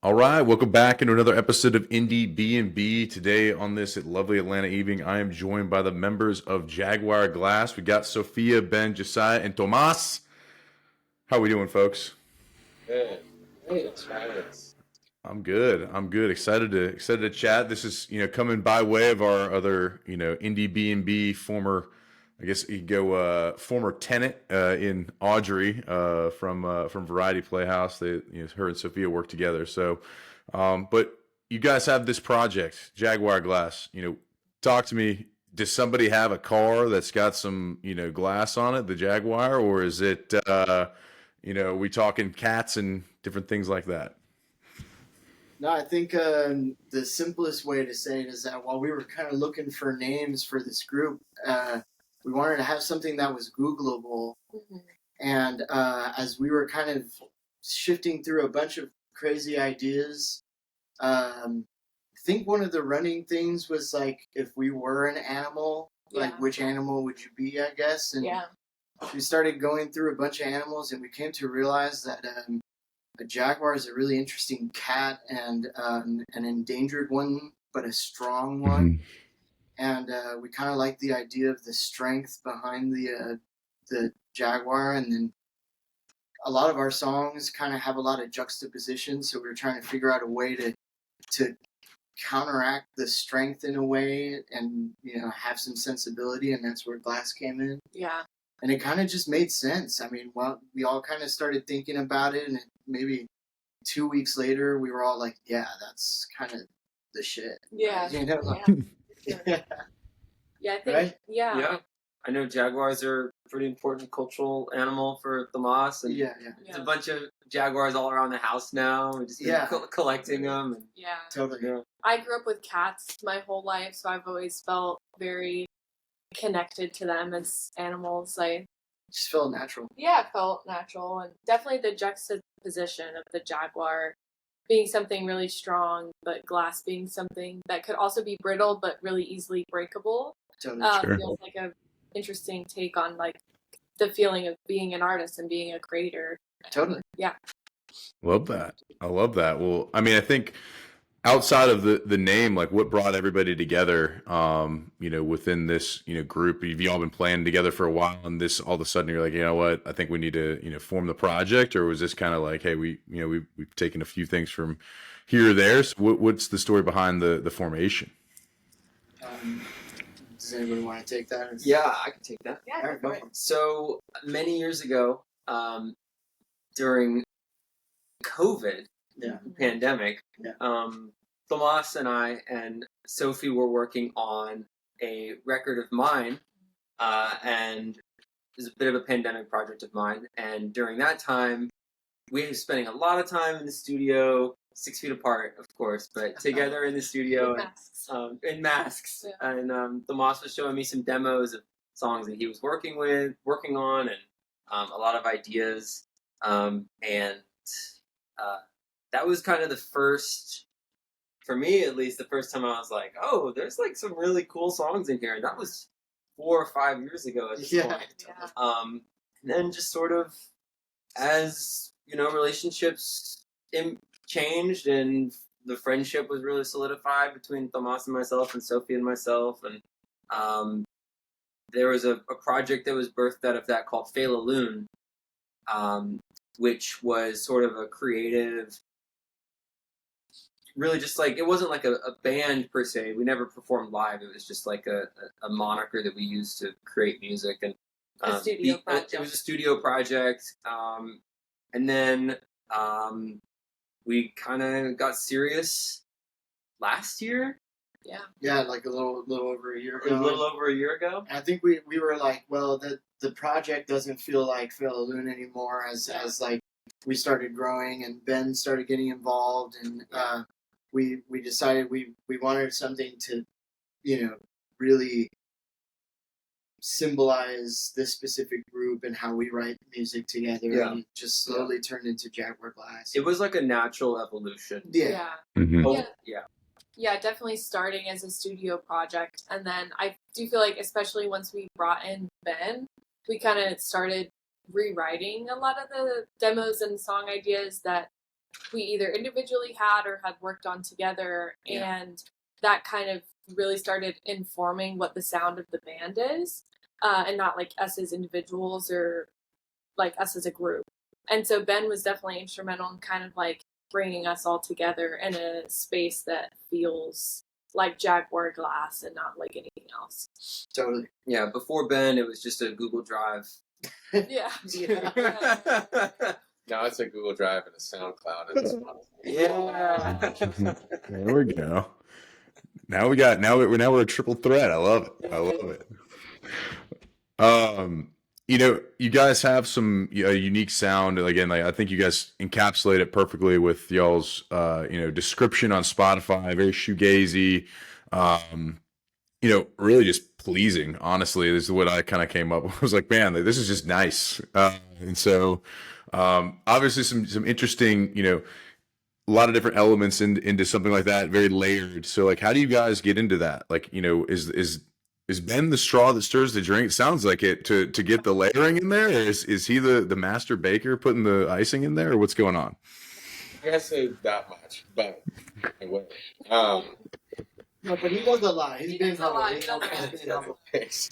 All right, welcome back into another episode of Indiebnb. Today on this lovely Atlanta evening, I am joined by the members of Jaguar Glass. We got Sophia, Ben, Josiah, and Tomas. How we doing, folks? Good. Hey, thanks for having us. I'm good. I'm good. Excited to chat. This is coming by way of our other Indie former, I guess you could go former tenant in Audrey from Variety Playhouse. They her and Sophia work together. So, but you guys have this project, Jaguar Glass. Talk to me. Does somebody have a car that's got some glass on it, the Jaguar, or is it we talking cats and different things like that? No, I think the simplest way to say it is that while we were kind of looking for names for this group, we wanted to have something that was Googleable. Mm-hmm. And as we were kind of shifting through a bunch of crazy ideas, I think one of the running things was like, if we were an animal, like which animal would you be, I guess? And we started going through a bunch of animals, and we came to realize that a jaguar is a really interesting cat, and an endangered one, but a strong one. Mm-hmm. And we kind of like the idea of the strength behind the jaguar. And then a lot of our songs kind of have a lot of juxtaposition, so we were trying to figure out a way to counteract the strength in a way, and have some sensibility, and that's where Glass came in. Yeah. And it kind of just made sense. I mean, well, we all kind of started thinking about it, and maybe 2 weeks later, we were all like, "Yeah, that's kind of the shit." Yeah. Yeah. Yeah, I think. Right? Yeah. Yeah. I know jaguars are a pretty important cultural animal for Tomas, and there's a bunch of jaguars all around the house now. We're just collecting them. And, yeah. Totally. Yeah. I grew up with cats my whole life, so I've always felt very connected to them as animals. I just felt natural. Yeah, it felt natural, and definitely the juxtaposition of the jaguar being something really strong, but glass being something that could also be brittle but really easily breakable. Totally. Feels like a interesting take on like the feeling of being an artist and being a creator. Totally. Yeah. Love that. I love that. Well, I mean, I think outside of the name, like what brought everybody together, within this, group, have you all been playing together for a while, and this all of a sudden you're like, you know what, I think we need to, form the project? Or was this kind of like, hey, we've taken a few things from here or there. So what's the story behind the formation? Does anybody want to take that? Yeah, I can take that. Yeah, right, go for it. So many years ago, during COVID, pandemic, Tomas and I and Sophie were working on a record of mine, and it was a bit of a pandemic project of mine. And during that time, we were spending a lot of time in the studio, 6 feet apart, of course, but together in the studio in masks. Yeah. And Tomas was showing me some demos of songs that he was working on, and a lot of ideas. That was kind of the first, for me at least, the first time I was like, oh, there's like some really cool songs in here. And that was 4 or 5 years ago at this point. Yeah. And then just sort of as, relationships changed, and the friendship was really solidified between Tomas and myself, and Sophie and myself. And there was a project that was birthed out of that called Fela Loon, which was sort of a creative, really just like, it wasn't like a band per se. We never performed live. It was just like a moniker that we used to create music. And a studio project. It was a studio project. And then we kind of got serious last year. Yeah. Yeah, like a little over a year ago. A little over a year ago. And I think we were like, well, the project doesn't feel like Fela Loon anymore, as like we started growing and Ben started getting involved, and we decided we wanted something to, really symbolize this specific group and how we write music together. Yeah. And it just slowly turned into Jaguar Glass. It was like a natural evolution. Yeah. Mm-hmm. Oh, yeah. Yeah, definitely starting as a studio project. And then I do feel like, especially once we brought in Ben, we kind of started rewriting a lot of the demos and song ideas that we either individually had or had worked on together, and that kind of really started informing what the sound of the band is, and not like us as individuals or like us as a group. And so Ben was definitely instrumental in kind of like bringing us all together in a space that feels like Jaguar glass and not like anything else. Totally. Yeah, before Ben, it was just a Google Drive. Yeah. Now it's a Google Drive and a SoundCloud. And Yeah. There we go. Now we're a triple threat. I love it. I love it. You guys have some unique sound. Again, like I think you guys encapsulate it perfectly with y'all's description on Spotify. Very shoegazy. Really just pleasing. Honestly, this is what I kind of came up with. I was like, man, this is just nice. And so, obviously, some interesting, a lot of different elements into something like that. Very layered. So, like, how do you guys get into that? Like, is Ben the straw that stirs the drink? It sounds like it to get the layering in there. Or is he the master baker putting the icing in there, or what's going on? I can't say that much, but I will. No, but he does a lot. He's been does a lot. humble. Thanks.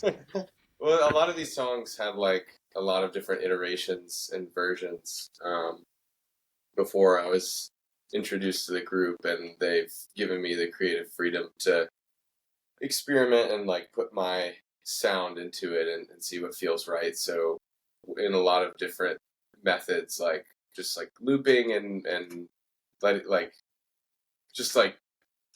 Well, a lot of these songs have like a lot of different iterations and versions. Before I was introduced to the group, and they've given me the creative freedom to experiment and like put my sound into it and see what feels right. So in a lot of different methods, like just like looping and like just like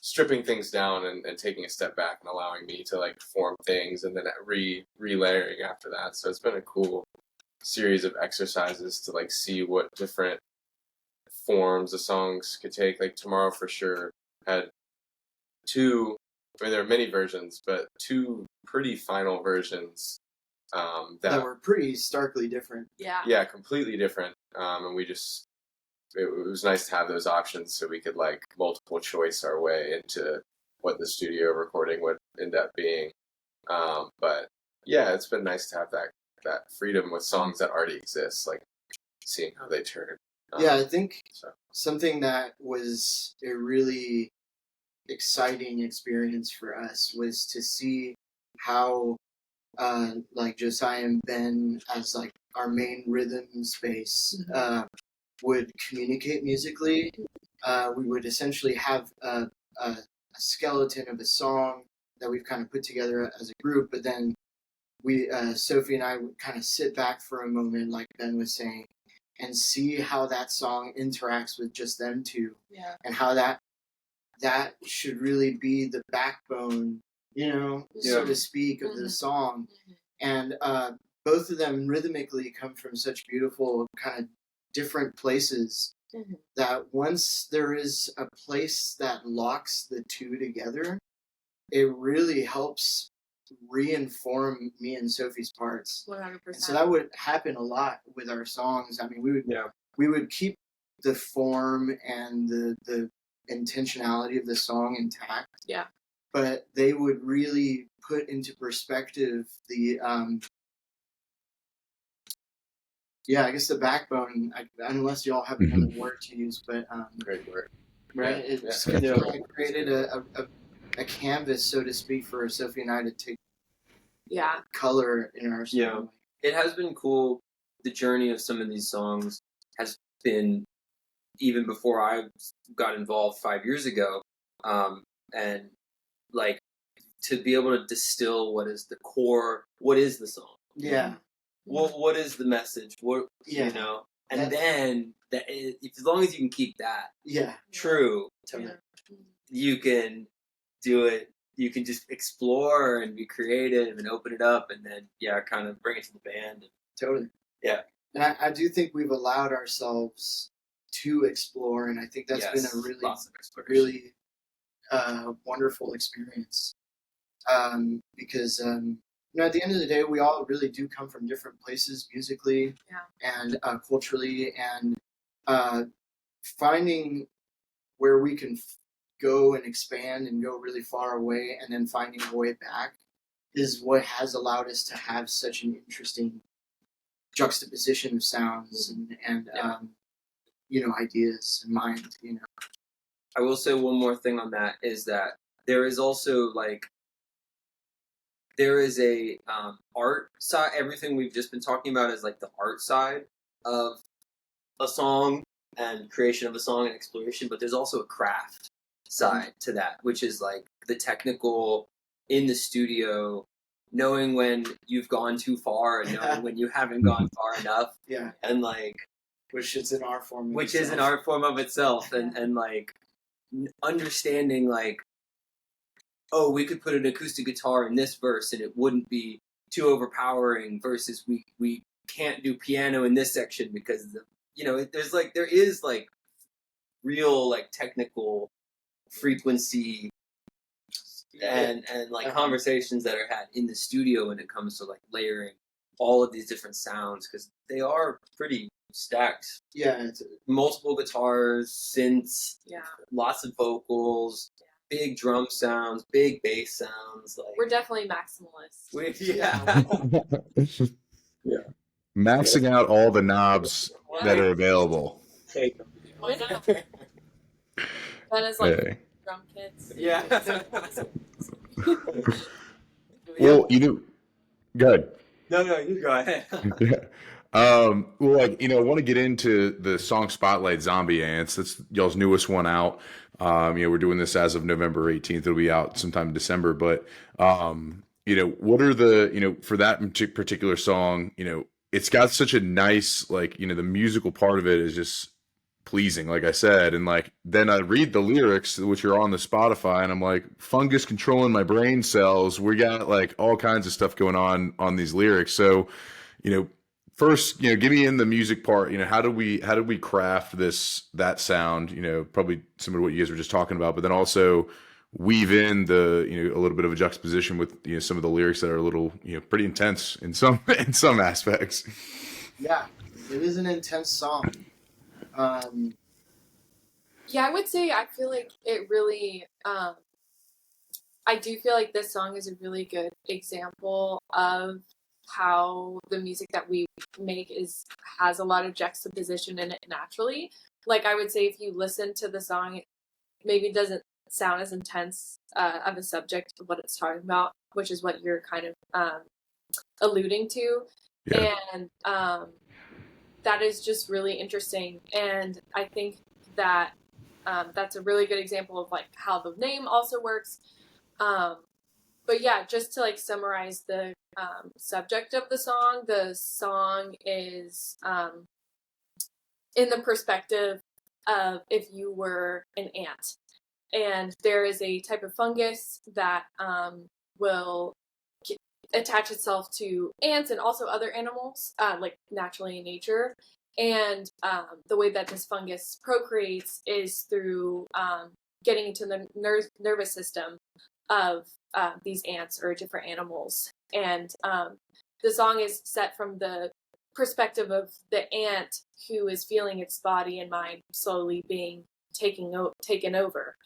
stripping things down and taking a step back and allowing me to like form things and then re-layering after that. So it's been a cool series of exercises to like see what different forms the songs could take. Like Tomorrow for Sure had there are many versions, but two pretty final versions that were pretty starkly different. Yeah, completely different. And it was nice to have those options so we could like multiple choice our way into what the studio recording would end up being. But yeah, it's been nice to have that freedom with songs that already exist, like seeing how they turn. I think something that was a really exciting experience for us was to see how like Josiah and Ben as like our main rhythm space would communicate musically. We would essentially have a skeleton of a song that we've kind of put together as a group, but then Sophie and I would kind of sit back for a moment, like Ben was saying, and see how that song interacts with just them two, and how that should really be the backbone, so to speak, of the song. And both of them rhythmically come from such beautiful kind of different places that once there is a place that locks the two together, it really helps reinform me and Sophie's parts. 100%. And so that would happen a lot with our songs. I mean, we would keep the form and the intentionality of the song intact. Yeah. But they would really put into perspective the I guess the backbone, unless y'all have another word to use, but great word. Right? It just kind of created a canvas, so to speak, for Sophie and I to take color in our song. Yeah. It has been cool. The journey of some of these songs has been even before I got involved 5 years ago, and like to be able to distill what is the core, what is the song? Yeah. What is the message? And then as long as you can keep that true, you can do it. You can just explore and be creative and open it up, and then kind of bring it to the band. Totally. Yeah. And I do think we've allowed ourselves to explore, and I think that's been a really wonderful experience. Because at the end of the day, we all really do come from different places musically and culturally, and finding where we can go and expand and go really far away, and then finding a way back is what has allowed us to have such an interesting juxtaposition of sounds and ideas in mind. I will say one more thing on that is that there is also there is a art side. Everything we've just been talking about is like the art side of a song and creation of a song and exploration, but there's also a craft side to that, which is like the technical in the studio, knowing when you've gone too far and knowing when you haven't gone far enough. Yeah. And like, which is an art form. Which is an art form of itself, and like understanding like, oh, we could put an acoustic guitar in this verse and it wouldn't be too overpowering versus we can't do piano in this section because there is like real like technical frequency and like conversations that are had in the studio when it comes to like layering all of these different sounds, because they are pretty stacked. Yeah, it's multiple guitars, synths, Yeah. lots of vocals, big drum sounds, big bass sounds. Like We're definitely maximalists. Yeah. Maxing out all the knobs that are available. Take them. Why not? That is like Hey. drum kits. Yeah. Well, go ahead. No, you go ahead. Well, like, I want to get into the song Spotlight Zombie Ants. That's y'all's newest one out. We're doing this as of November 18th. It'll be out sometime in December. But, what are the, for that particular song, it's got such a nice, like, the musical part of it is just pleasing, like I said. And like, then I read the lyrics, which are on the Spotify, and I'm like, fungus controlling my brain cells. We got like all kinds of stuff going on these lyrics. So, first, give me in the music part. How do we craft that sound? Probably similar to what you guys were just talking about, but then also weave in the a little bit of a juxtaposition with some of the lyrics that are a little pretty intense in some aspects. Yeah, it is an intense song. Yeah, I would say I feel like it really. I do feel like this song is a really good example of how the music that we make has a lot of juxtaposition in it naturally. Like I would say, if you listen to the song, it maybe doesn't sound as intense of a subject of what it's talking about, which is what you're kind of alluding to. Yeah. And that is just really interesting. And I think that that's a really good example of like how the name also works. But yeah, just to like summarize the subject of the song is in the perspective of if you were an ant, and there is a type of fungus that will attach itself to ants and also other animals, like naturally in nature. And the way that this fungus procreates is through getting into the nervous system of these ants or different animals. And the song is set from the perspective of the ant who is feeling its body and mind slowly being taken over.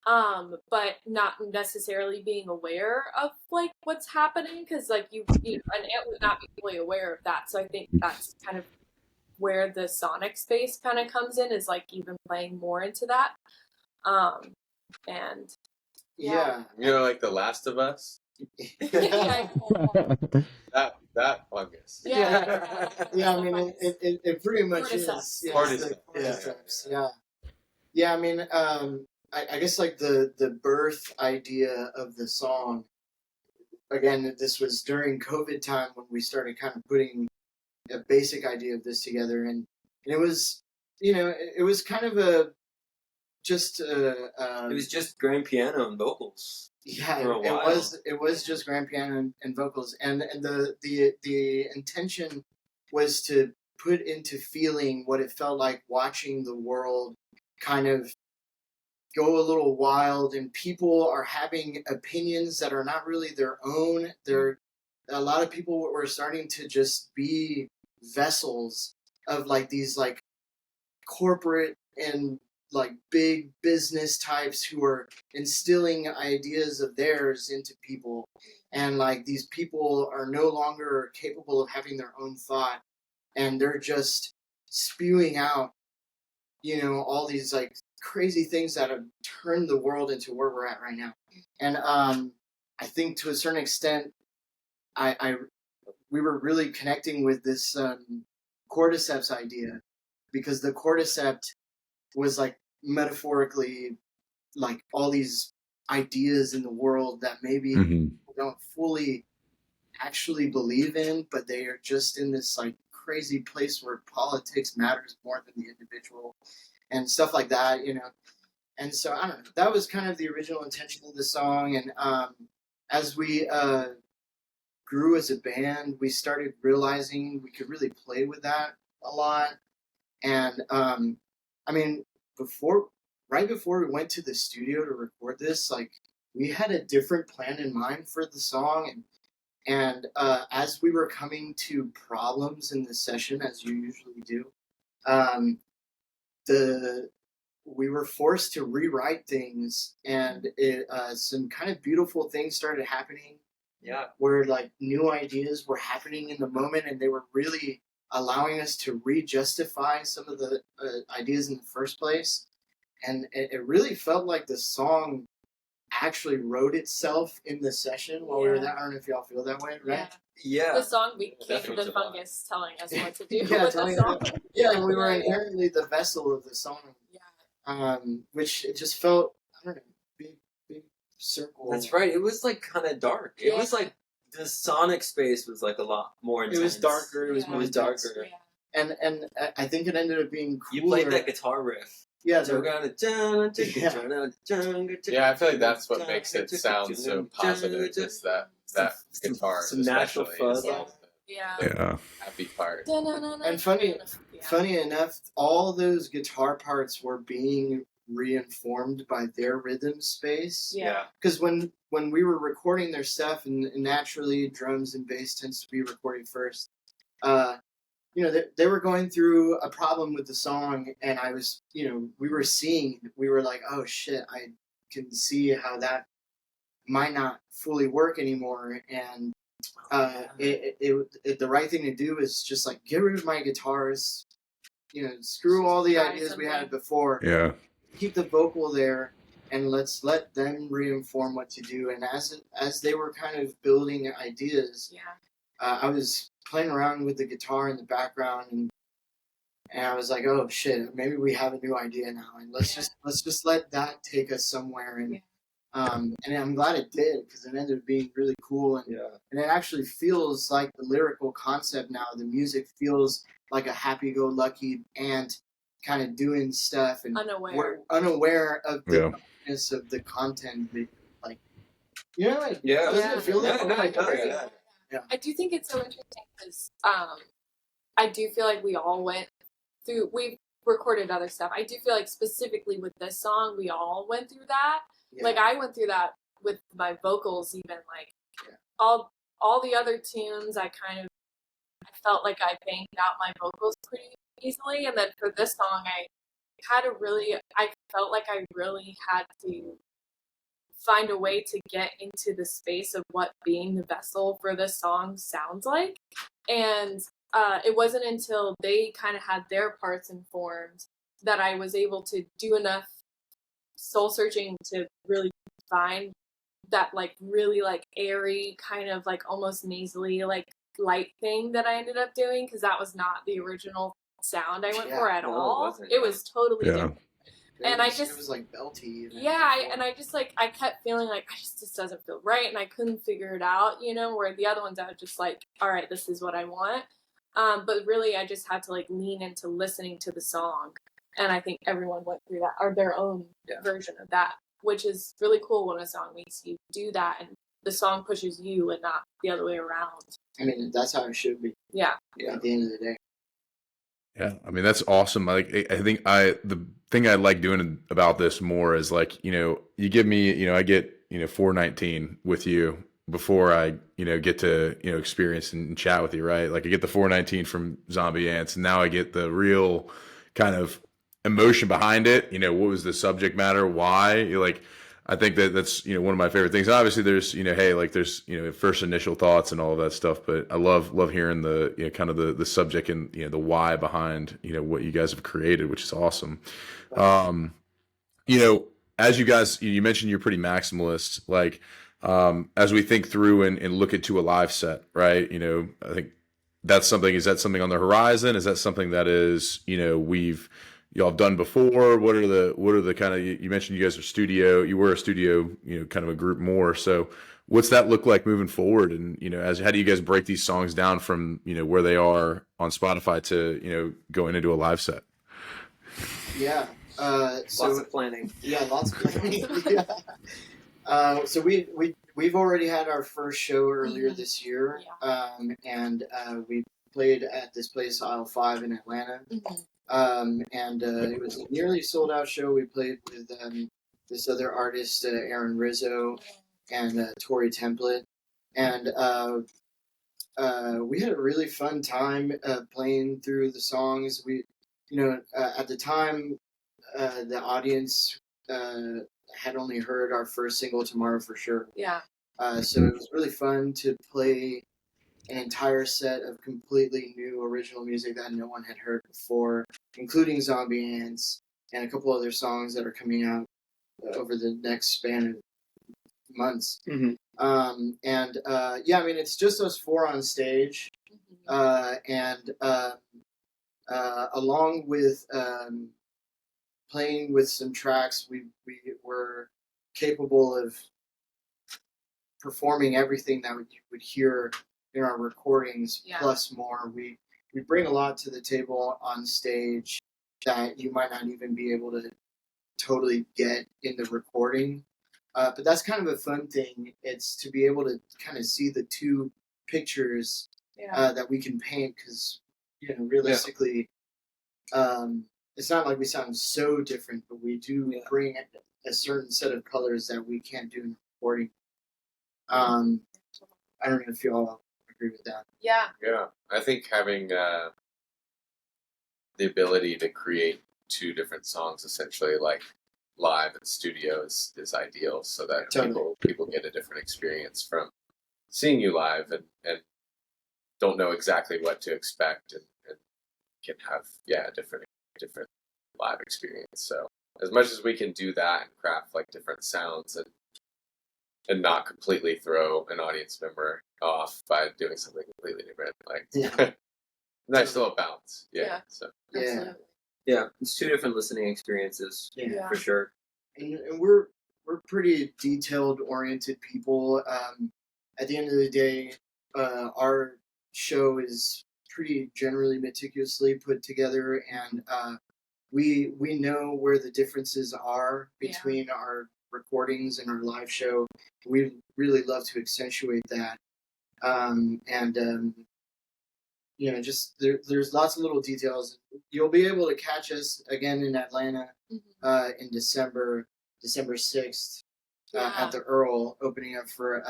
But not necessarily being aware of like what's happening, because like an ant would not be fully aware of that. So I think that's kind of where the sonic space kind of comes in, is like even playing more into that. And yeah. Like The Last of Us. yeah. That fungus. Yeah. Yeah, I mean, it pretty much is. Cordyceps. Yeah, I mean, I guess like the birth idea of the song, again, this was during COVID time when we started kind of putting a basic idea of this together, and it was, it was kind of it was just grand piano and vocals. Yeah, for a while. It was just grand piano and vocals, and the intention was to put into feeling what it felt like watching the world kind of go a little wild, and people are having opinions that are not really their own. A lot of people were starting to just be vessels of like these like corporate and like big business types who are instilling ideas of theirs into people, and like these people are no longer capable of having their own thought, and they're just spewing out all these like crazy things that have turned the world into where we're at right now. And I think to a certain extent, we were really connecting with this cordyceps idea, because the cordyceps was like metaphorically like all these ideas in the world that maybe people don't fully actually believe in, but they are just in this like crazy place where politics matters more than the individual and stuff like that, And so I don't know. That was kind of the original intention of the song, and as we grew as a band, we started realizing we could really play with that a lot. And I mean, right before we went to the studio to record this, like we had a different plan in mind for the song, and as we were coming to problems in the session, as you usually do, we were forced to rewrite things, and some kind of beautiful things started happening. Yeah. Where like new ideas were happening in the moment, and they were really allowing us to re-justify some of the ideas in the first place. And it really felt like the song actually wrote itself in the session while we were there. I don't know if y'all feel that way, right? Yeah. The song became the fungus telling us what to do Yeah, with the song. Yeah, we were inherently the vessel of the song. Yeah. Which it just felt, I don't know, big circle. That's right. It was like kind of dark. It was like the sonic space was like a lot more intense. It was darker. It was more darker. Yeah. And I think it ended up being cooler. You played that guitar riff. Yeah, I feel like that's what makes it sound so positive. Is that guitar, some natural fuzz. The happy part. And funny enough, all those guitar parts were being reinformed by their rhythm space. Yeah. Because when we were recording their stuff, and naturally drums and bass tends to be recorded first, they were going through a problem with the song, and I was, we were like, oh shit, I can see how that might not fully work anymore, and the right thing to do is just like get rid of my guitars, screw all the ideas we had before. Yeah. Keep the vocal there, and let's let them reinform what to do. And as they were kind of building ideas, I was playing around with the guitar in the background, and I was like, oh shit, maybe we have a new idea now, and let's just let that take us somewhere. And and I'm glad it did, because it ended up being really cool, and it actually feels like the lyrical concept now. The music feels like a happy-go-lucky ant kind of stuff, and unaware of the darkness of the content. Like, doesn't it feel that way? Yeah. I do think it's so interesting because I do feel like we all went through. We've recorded other stuff. I do feel like specifically with this song, we all went through that. Yeah. Like I went through that with my vocals, even like all the other tunes. I felt like I banged out my vocals pretty easily, and then for this song, I felt like I really had to find a way to get into the space of what being the vessel for this song sounds like. And it wasn't until they kind of had their parts informed that I was able to do enough soul searching to really find that like really like airy kind of like almost nasally like light thing that I ended up doing, because that was not the original sound I went for at all. It was totally different. And it was like belty. I kept feeling like this doesn't feel right, and I couldn't figure it out, where the other ones I was just like, all right, this is what I want. But really I just had to like lean into listening to the song, and I think everyone went through that, or their own version of that, which is really cool when a song makes you do that and the song pushes you and not the other way around. I mean, that's how it should be. Yeah. At the end of the day. Yeah, I mean that's awesome. I think the thing I like doing about this more is like, you give me, I get 419 with you before I get to experience and chat with you, right? Like I get the 419 from Zombie Ants, and now I get the real kind of emotion behind it. What was the subject matter? Why? I think that's one of my favorite things. Obviously, there's hey, like there's first initial thoughts and all of that stuff, but I love hearing the kind of the subject and the why behind what you guys have created, which is awesome. Um, as you mentioned, you're pretty maximalist. Like as we think through and look into a live set, right? I think is that something on the horizon? Is that something that is y'all have done before? What are the kind of, you mentioned you guys you were a studio, kind of a group more. So what's that look like moving forward? And, how do you guys break these songs down from, where they are on Spotify to, going into a live set? Yeah. Lots of planning. Yeah, lots of planning. Yeah. So we've already had our first show earlier this year. And we played at this place, Aisle 5 in Atlanta. It was a nearly sold out show. We played with this other artist, Aaron Rizzo, and Tori Template, and we had a really fun time playing through the songs. We, at the time, the audience had only heard our first single, "Tomorrow for Sure." Yeah. So it was really fun to play an entire set of completely new original music that no one had heard before, including Zombie Ants and a couple other songs that are coming out over the next span of months. Mm-hmm. It's just us four on stage, along with playing with some tracks, we were capable of performing everything that you would hear in our recordings, plus more. We bring a lot to the table on stage that you might not even be able to totally get in the recording. But that's kind of a fun thing. It's to be able to kind of see the two pictures that we can paint, because realistically, it's not like we sound so different, but we do bring a certain set of colors that we can't do in recording. I don't know if you all agree with that. Yeah. Yeah, I think having the ability to create two different songs, essentially, like live and studio, is ideal, so that people get a different experience from seeing you live and don't know exactly what to expect and can have a different live experience. So as much as we can do that and craft like different sounds and not completely throw an audience member off by doing something completely different, like nice little balance. So it's two different listening experiences for sure. And we're pretty detailed oriented people. At the end of the day, our show is pretty generally meticulously put together, and we know where the differences are between our recordings and our live show. We really love to accentuate that, just there's lots of little details. You'll be able to catch us again in Atlanta in December 6th at the Earl, opening up for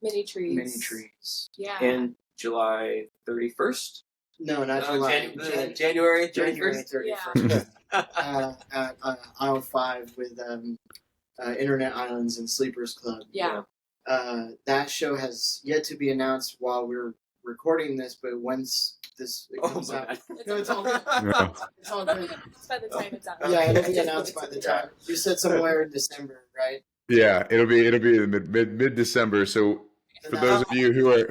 Mini Trees. Yeah. And July 31st? No, not July. January 31st? January 31st. At Aisle 5 with Internet Islands and Sleepers Club. Yeah. That show has yet to be announced while we're recording this, but once this comes out, it's all good. It's all good. By the time it's out. Yeah, it'll be announced by the time. You said somewhere in December, right? Yeah, it'll be in mid December. So for those of you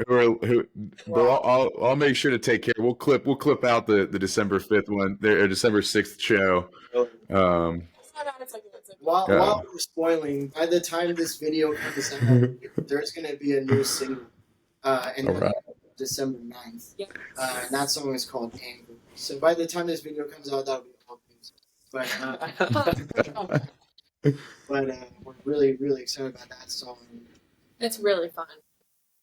I'll make sure to take care. We'll clip out the December 5th one, or December 6th show. While we're spoiling, by the time this video comes out, there's going to be a new single, December 9th. Yeah. And that song is called Anger. So by the time this video comes out, that'll be all news. But we're really, really excited about that song. It's really fun.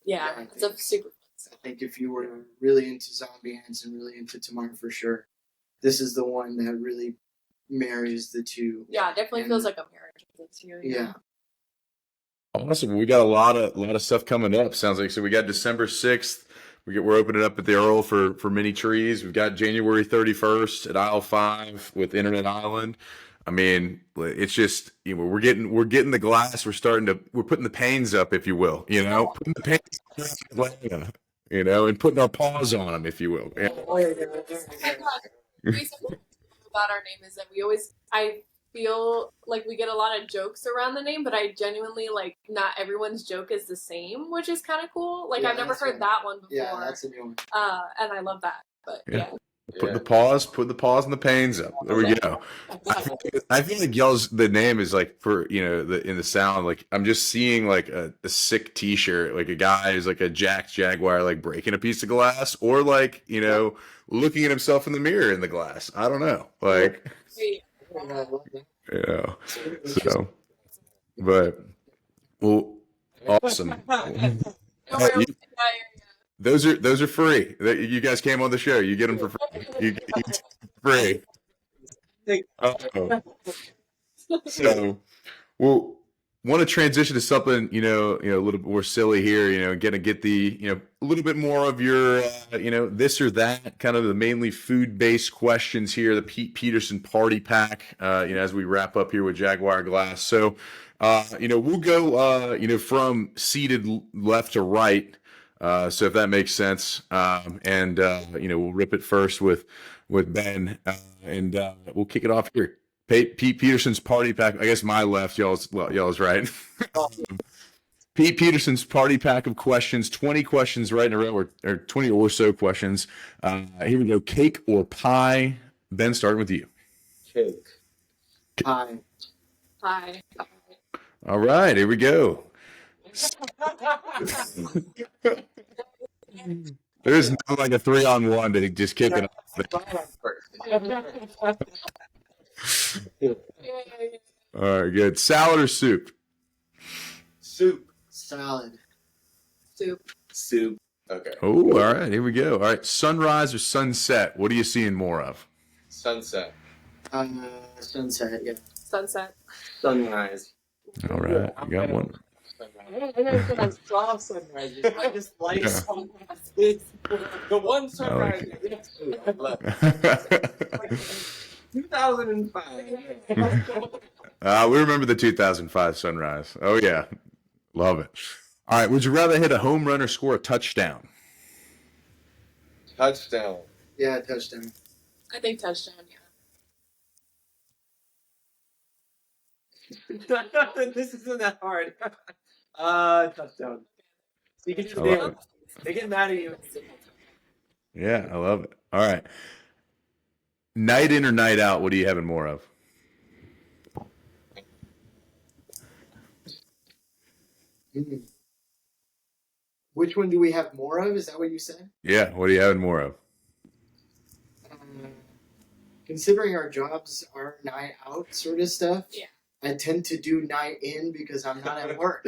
Yeah, it's a super fun. I think if you were really into Zombie Ants and really into Tomorrow for Sure, this is the one that really marries the two. Yeah, it definitely feels like a marriage with the two. Yeah. Awesome. We got a lot of stuff coming up. Sounds like, so we got December 6th. We're opening up at the Earl for Mini Trees. We've got January 31st at Aisle 5 with Internet Island. I mean, it's just, we're getting the glass. We're putting the panes up, if you will. Putting the panes up, and putting our paws on them, if you will. Yeah. The reason about our name is that I feel like we get a lot of jokes around the name, but I genuinely not everyone's joke is the same, which is kind of cool. Like I've never heard that one before. Yeah, that's a new one. And I love that. But yeah. Put the paws and the panes up. There we go. I feel like the name is for in the sound, like I'm just seeing like a sick T-shirt, like a guy who's like a Jack Jaguar breaking a piece of glass, or looking at himself in the mirror in the glass. I don't know, So, but awesome. Those are free. You guys came on the show. You get them for free. You get them for free. So, we'll want to transition to something a little bit more silly here. Get the a little bit more of your this or that, kind of the mainly food-based questions here. The Pete Peterson Party Pack. As we wrap up here with Jaguar Glass. So, we'll go from seated left to right. So if that makes sense, and we'll rip it first with Ben, and we'll kick it off here. Pete Peterson's Party Pack. I guess my left, y'all's right. Pete Peterson's Party Pack of questions. 20 questions right in a row, or 20 or so questions. Here we go. Cake or pie? Ben, starting with you. Cake. Pie. Pie. All right, here we go. There's no a 3-on-1 to just kick it off. All right, good. Salad or soup? Soup. Salad. Soup. Okay. Oh, all right, here we go. All right, sunrise or sunset? What are you seeing more of? Sunset. Sunset. Yeah. Sunset. Sunrise. All right, you got one. I saw sunrises. I just like sunrises. The one sunrise. 2005. We remember the 2005 sunrise. Oh yeah, love it. All right, would you rather hit a home run or score a touchdown? Touchdown. Yeah, touchdown. I think touchdown, This isn't that hard. Touchdown. So you can just they get mad at you. Yeah, I love it. All right. Night in or night out, what are you having more of? Which one do we have more of? Is that what you said? Yeah, what are you having more of? Considering our jobs are night out sort of stuff, Yeah. I tend to do night in because I'm not at work.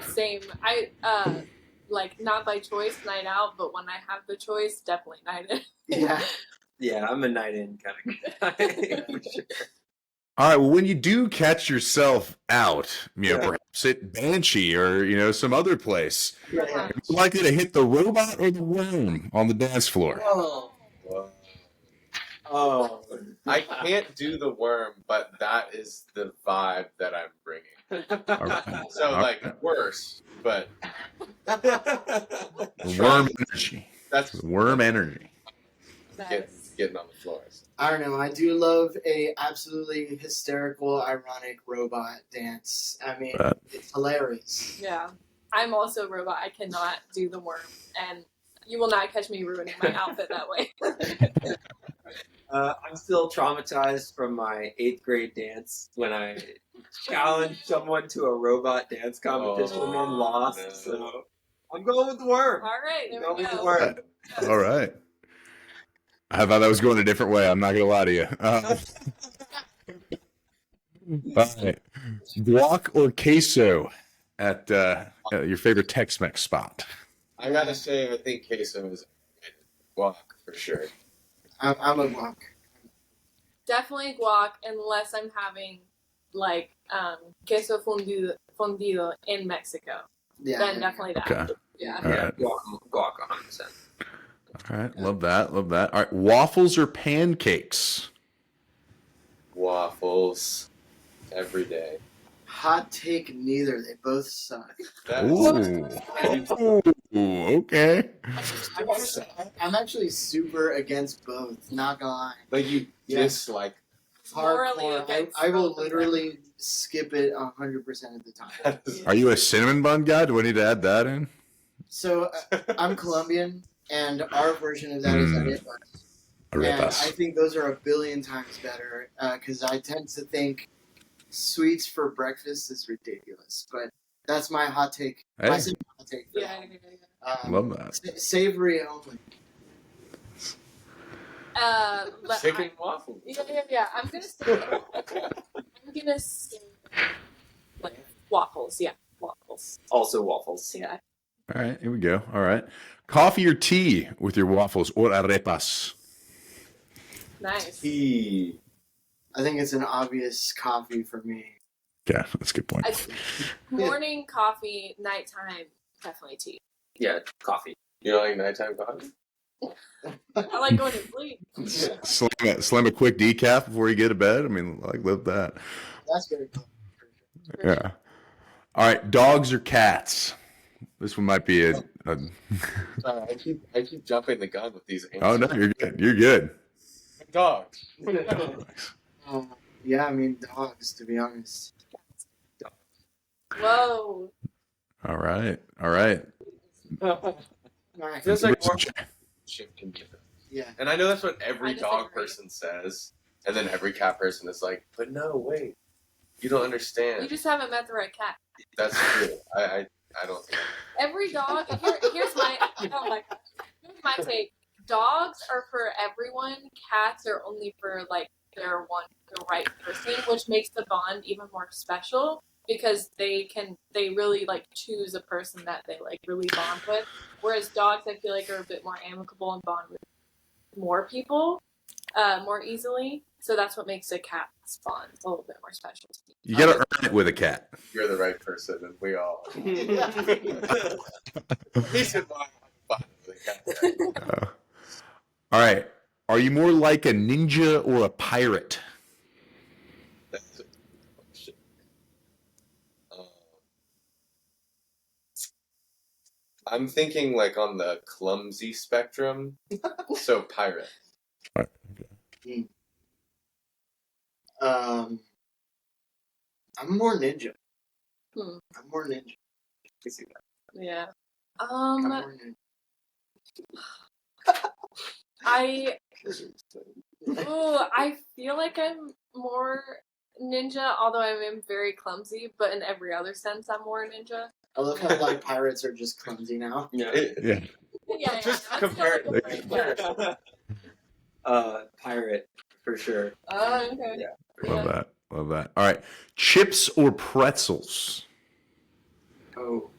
Same. I not by choice, night out, but when I have the choice, definitely night in. Yeah. Yeah, I'm a night in kind of guy. For sure. All right, well, when you do catch yourself out, perhaps at Banshee or, some other place, are you likely to hit the robot or the worm on the dance floor? Oh, I can't do the worm, but that is the vibe that I'm bringing. All right. So, worse, but Worm energy. That's Worm energy. getting on the floors. I don't know. I do love a absolutely hysterical, ironic robot dance. I mean, it's hilarious. Yeah. I'm also a robot. I cannot do the worm, and you will not catch me ruining my outfit that way. I'm still traumatized from my 8th grade dance when I challenged someone to a robot dance competition and lost. No. So I'm going with the worm. All right, there Going we with the go. worm. All right. I thought that was going a different way. I'm not going to lie to you. All right. Guac or queso at your favorite Tex-Mex spot? I gotta say, I think queso is guac for sure. I'm a guac. Definitely guac, unless I'm having queso fundido in Mexico. Yeah. Then definitely that. Okay. Yeah. All right. Guac 100%. All right. Love that. Love that. All right. Waffles or pancakes? waffles every day. Hot take, neither. They both suck. Ooh, okay. I'm actually super against both. Not gonna lie. Like you dislike. Morally Hardcore. against I will both of them. literally skip it 100% of the time. Are you a cinnamon bun guy? Do I need to add that in? So I'm Colombian, and our version of that is arepas. And I Arepas. think those are a billion times better because I tend to think sweets for breakfast is ridiculous. But that's my hot take. Hey. My simple hot take. For Yeah. that. Love that. Savory only. But Chicken waffles. Yeah. I'm gonna say like waffles. Yeah, waffles. Also waffles. Yeah. All right, here we go. All right. Coffee or tea with your waffles or arepas? Nice. Tea. I think it's an obvious coffee for me. Yeah, that's a good point. Morning coffee, nighttime, definitely tea. Yeah, coffee. You don't like nighttime coffee? I like going to sleep. Slam a quick decaf before you get to bed. I mean, I love that. That's very cool. Yeah. All right, dogs or cats? This one might be a I keep jumping the gun with these answers. Oh no, you're good. You're good. Dogs. Dogs. Yeah, I mean dogs, to be honest. Whoa. All right. All right. Alright. Feels like more shit can be. Yeah. And I know that's what I every just dog agree. person says, and then every cat person is like, but no, wait, you don't understand. You just haven't met the right cat. That's true. I don't. Every dog. Here's my. Oh my gosh. Here's my take. Dogs are for everyone. Cats are only for like the right person, which makes the bond even more special because they really like choose a person that they like really bond with. Whereas dogs, I feel like, are a bit more amicable and bond with more people more easily. So that's what makes a cat's bond a little bit more special to me. You got to earn it with a cat. You're the right person, and we all. He should buy the cat. All right. Are you more like a ninja or a pirate? That's a question. I'm thinking like on the clumsy spectrum, so pirate. I'm more ninja. Hmm. I'm more ninja. I see that. Yeah. I'm more ninja. I feel like I'm more ninja, although I am very clumsy, but in every other sense I'm more ninja. I love how like pirates are just clumsy now. Yeah. Yeah. Yeah, Just I'm compare still it. Pirate for sure. Oh, okay. Yeah. Love that. Love that. All right. Chips or pretzels? Oh.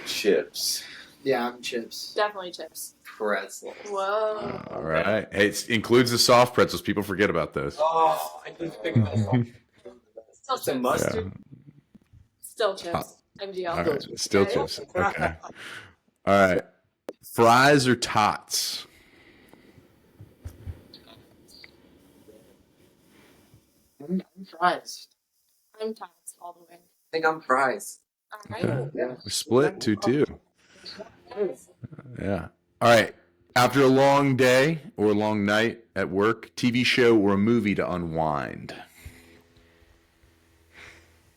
Chips. Yeah, I'm chips. Definitely chips. Pretzels. Whoa. All right. Hey, it includes the soft pretzels. People forget about those. Oh, I didn't think about that. Still It's a chips. mustard. Still chips. MGL. All right. Still chips. Okay. All right. Fries or tots? I'm fries. I'm tots all the way. I think I'm fries. All right. Okay. Yeah. We split 2-2. Yeah. All right. After a long day or a long night at work, TV show or a movie to unwind?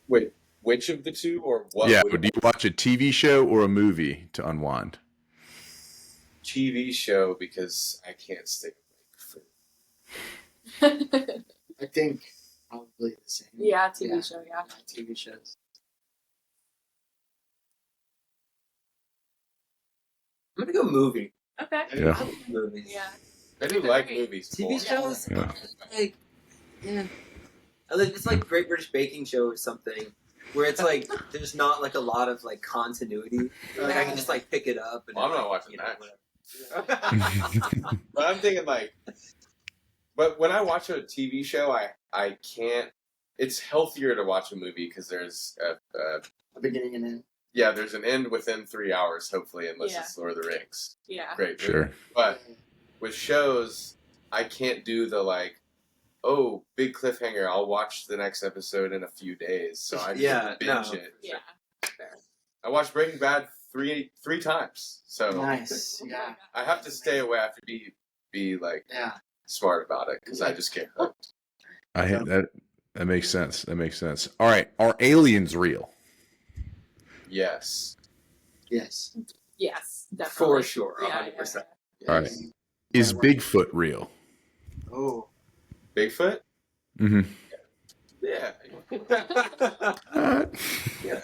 Wait, which of the two or what? Yeah. would Do you watch a TV show or a movie to unwind? TV show because I can't stay awake for I think probably the same. Yeah, TV show, yeah. TV shows. I'm gonna go movie. Okay. Yeah. I love movies. Yeah. I do like movies. TV more. shows, Yeah. like, yeah. It's like Great British Baking Show or something, where it's like there's not like a lot of like continuity. Like I can just like pick it up. And Well, I'm like, not watching you know, that. whatever. But I'm thinking like, but when I watch a TV show, I can't. It's healthier to watch a movie because there's A beginning and end. yeah, there's an end within 3 hours, hopefully, unless Yeah. it's Lord of the Rings. Yeah. Great, movie. Sure. But with shows, I can't do the like oh, big cliffhanger, I'll watch the next episode in a few days. So I just binge it. Yeah. I watched Breaking Bad three times. So Nice. Yeah. I have to stay away. I have to be like smart about it because I just get hooked. That makes sense. That makes sense. All right, are aliens real? Yes. Yes. Yes, definitely. For sure, Yeah, 100%. All right. Is Bigfoot real? Oh. Bigfoot? Mm-hmm. Yeah. Yeah.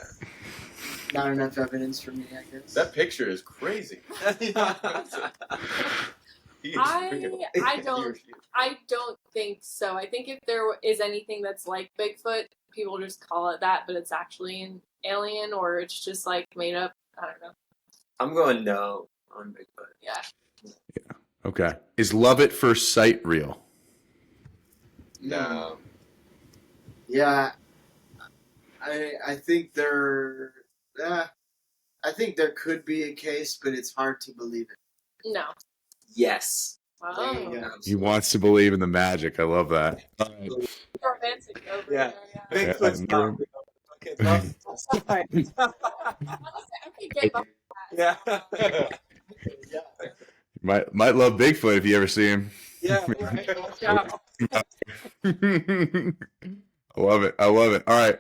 Not enough evidence for me, I guess. That picture is crazy. I don't think so. I think if there is anything that's like Bigfoot, people just call it that, but it's actually an alien or it's just like made up. I don't know. I'm going no on Bigfoot. Yeah. Okay. Is love at first sight real? No. Yeah. I think there. I think there could be a case, but it's hard to believe it. No. Yes. Oh. Yeah. He wants to believe in the magic. I love that. Romantic over Yeah. there, Bigfoot's Yeah. not real. Okay, that's fine. Okay, give up. Yeah. Might love Bigfoot if you ever see him. Yeah. Right. Yeah. I love it. I love it. All right.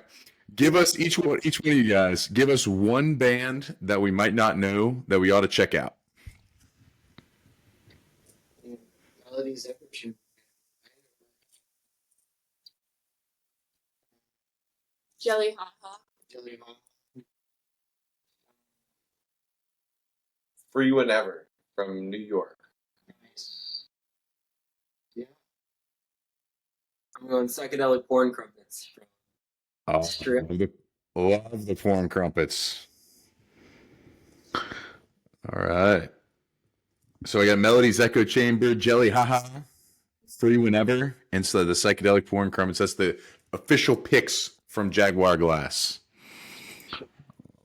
Give us each one of you guys, give us one band that we might not know that we ought to check out. Melodies ever. Jelly haha. Jelly Mom. Free Whenever from New York. Nice. Yeah. I'm going psychedelic porn crumpets. Oh, Strip. love the porn crumpets. All right. So I got Melody's Echo Chamber, Jelly Haha, Free Whenever, and so the psychedelic porn crumpets. That's the official picks from Jaguar Glass.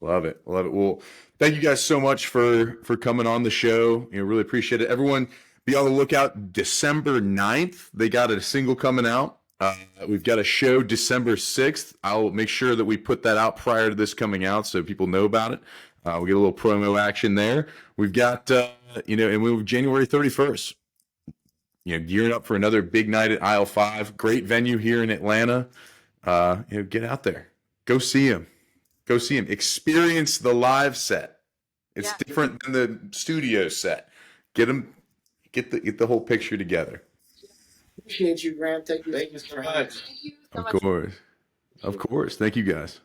Love it. Love it. Well, thank you guys so much for coming on the show. Really appreciate it. Everyone, be on the lookout. December 9th, they got a single coming out. We've got a show December 6th. I'll make sure that we put that out prior to this coming out so people know about it. We'll get a little promo action there. We've got, and we have January 31st. Gearing up for another big night at Aisle 5. Great venue here in Atlanta. Get out there. Go see him. Go see him. Experience the live set. It's different than the studio set. Get the whole picture together. Appreciate you, Grant. Thank you so for much. having me. Thank you so Of much. course. Of course. Thank you guys.